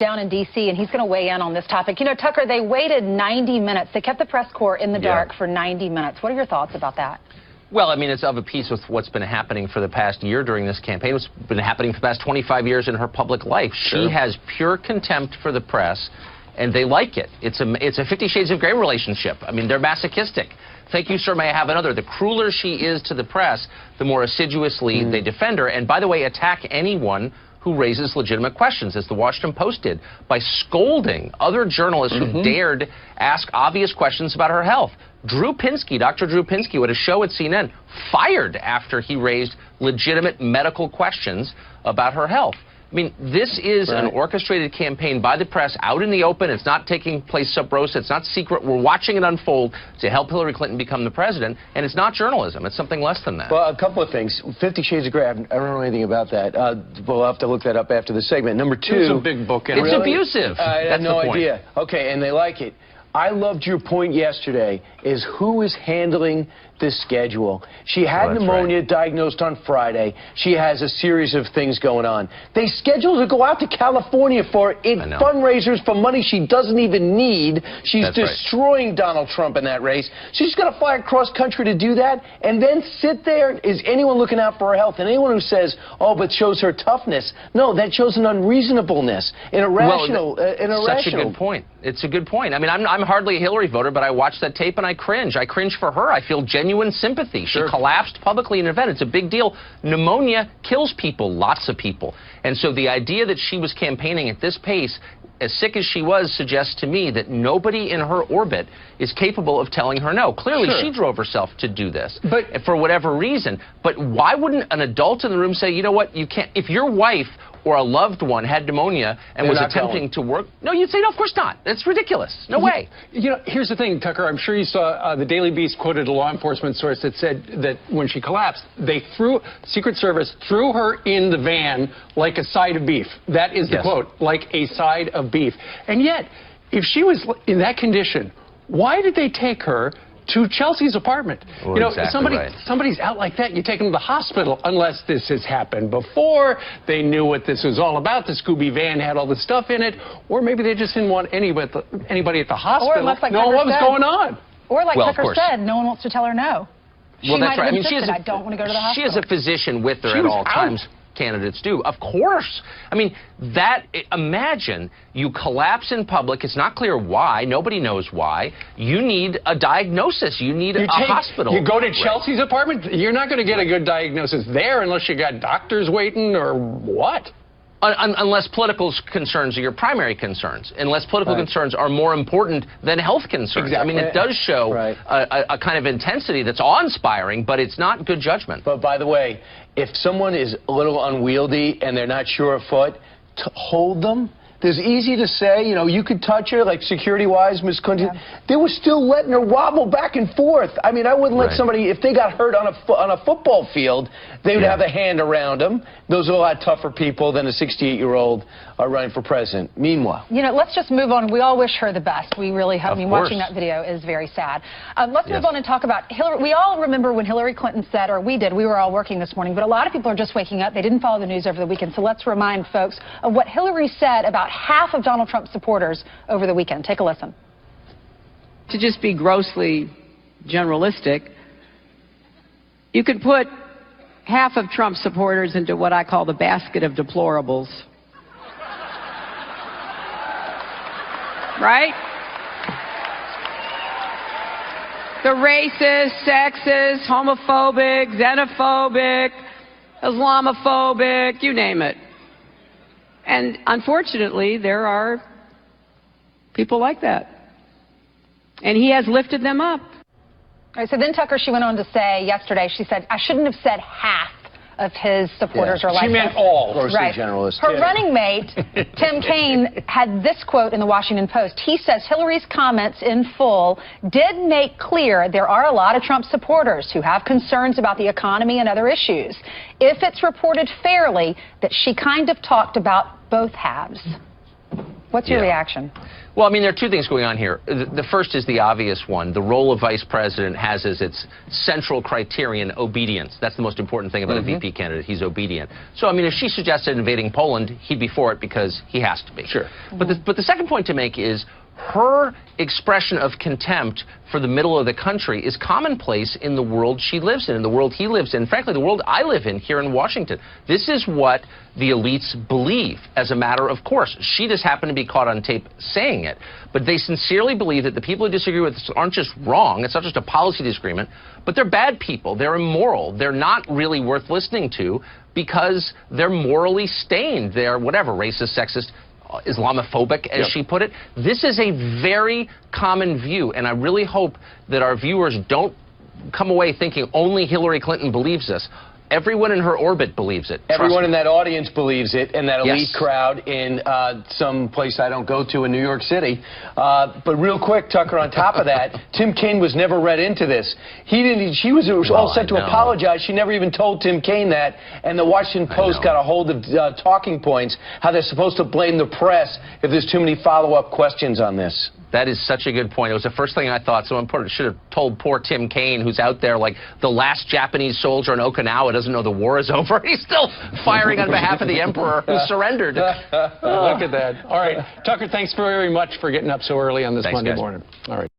down in D.C., and he's going to weigh in on this topic. You know, Tucker, they waited 90 minutes. They kept the press corps in the dark for 90 minutes. What are your thoughts about that? Well, I mean, it's of a piece with what's been happening for the past year during this campaign. What's been happening for the past 25 years in her public life. Sure. She has pure contempt for the press, and they like it. It's a 50 Shades of Grey relationship. I mean, they're masochistic. Thank you, sir, may I have another? The crueler she is to the press, the more assiduously they defend her. And by the way, attack anyone who raises legitimate questions, as the Washington Post did, by scolding other journalists who dared ask obvious questions about her health. Drew Pinsky, Dr. Drew Pinsky, who had a show at CNN, fired after he raised legitimate medical questions about her health. I mean, this is an orchestrated campaign by the press out in the open. It's not taking place sub rosa. It's not secret. We're watching it unfold to help Hillary Clinton become the president. And it's not journalism. It's something less than that. Well, a couple of things. 50 Shades of Grey, I don't know anything about that. We'll have to look that up after the segment. Number two. It's a big book. It's abusive. I had no idea. Okay, and they like it. I loved your point yesterday, is who is handling this schedule. She had pneumonia diagnosed on Friday. She has a series of things going on. They scheduled her to go out to California for fundraisers for money she doesn't even need. She's destroying Donald Trump in that race. She's going to fly across country to do that and then sit there. Is anyone looking out for her health? And anyone who says, oh, but shows her toughness, no, that shows an unreasonableness, an irrational. Such a good point. It's a good point. I mean, I'm hardly a Hillary voter, but I watched that tape and I cringe. I cringe for her. I feel genuine sympathy. She collapsed publicly in an event. It's a big deal. Pneumonia kills people, lots of people. And so the idea that she was campaigning at this pace, as sick as she was, suggests to me that nobody in her orbit is capable of telling her no. Clearly, she drove herself to do this, but for whatever reason. But why wouldn't an adult in the room say, you know what, you can't, if your wife or a loved one had pneumonia and was attempting to work, no, you'd say, no, of course not. That's ridiculous. No way. You know, here's the thing, Tucker. I'm sure you saw the Daily Beast quoted a law enforcement source that said that when she collapsed, Secret Service threw her in the van like a side of beef. That is the quote, like a side of beef. And yet, if she was in that condition, why did they take her to Chelsea's apartment? Well, you know, somebody's out like that, you take them to the hospital, unless this has happened before, they knew what this was all about, the Scooby van had all the stuff in it, or maybe they just didn't want anybody at the hospital like knowing what was going on. Or like Tucker said, no one wants to tell her no. Well, that's right. I mean, I don't want to go to the hospital. She has a physician with her at all times. Candidates do. Of course. I mean, imagine you collapse in public. It's not clear why. Nobody knows why. You need a diagnosis. You need a hospital. You go to Chelsea's apartment, you're not going to get a good diagnosis there unless you got doctors waiting or what? Unless political concerns are your primary concerns. Unless political concerns are more important than health concerns. Exactly. I mean, it does show a kind of intensity that's awe-inspiring, but it's not good judgment. But by the way, if someone is a little unwieldy and they're not sure of foot, hold them. It's easy to say, you know, you could touch her, like security-wise, Ms. Contempt. They were still letting her wobble back and forth. I mean, I wouldn't let somebody, if they got hurt on a football field, they would have a hand around them. Those are a lot tougher people than a 68-year-old running for president. Meanwhile. You know, let's just move on. We all wish her the best. We really have. I mean, watching that video is very sad. Let's move on and talk about Hillary. We all remember when Hillary Clinton said, or we did, we were all working this morning, but a lot of people are just waking up. They didn't follow the news over the weekend. So let's remind folks of what Hillary said about half of Donald Trump's supporters over the weekend. Take a listen. To just be grossly generalistic, you could put half of Trump's supporters into what I call the basket of deplorables. Right? The racist, sexist, homophobic, xenophobic, Islamophobic, you name it. And unfortunately, there are people like that. And he has lifted them up. All right, so then Tucker, she went on to say yesterday, she said, I shouldn't have said half of his supporters are like She meant all. Right. Her running mate, Tim Kaine, had this quote in the Washington Post. He says Hillary's comments in full did make clear there are a lot of Trump supporters who have concerns about the economy and other issues. If it's reported fairly that she kind of talked about both halves. What's your reaction? Well, I mean, there are two things going on here. The first is the obvious one. The role of vice president has as its central criterion obedience. That's the most important thing about a VP candidate. He's obedient. So, I mean, if she suggested invading Poland, he'd be for it because he has to be. Sure. But the second point to make is her expression of contempt for the middle of the country is commonplace in the world she lives in the world he lives in, frankly, the world I live in here in Washington. This is what the elites believe as a matter of course. She just happened to be caught on tape saying it. But they sincerely believe that the people who disagree with this aren't just wrong. It's not just a policy disagreement, but they're bad people. They're immoral. They're not really worth listening to because they're morally stained. They're whatever, racist, sexist, Islamophobic, as she put it. This is a very common view, and I really hope that our viewers don't come away thinking only Hillary Clinton believes this. Everyone in her orbit believes it. Everyone in that audience believes it, and that elite crowd in some place I don't go to in New York City. But real quick, Tucker, on top of that, Tim Kaine was never read into this. She was all set to apologize. She never even told Tim Kaine that. And the Washington Post got a hold of talking points, how they're supposed to blame the press if there's too many follow-up questions on this. That is such a good point. It was the first thing I thought. Someone should have told poor Tim Kaine, who's out there like the last Japanese soldier in Okinawa, doesn't know the war is over. He's still firing on behalf of the emperor who surrendered. Look at that. All right. Tucker, thanks very much for getting up so early on this Monday morning. All right.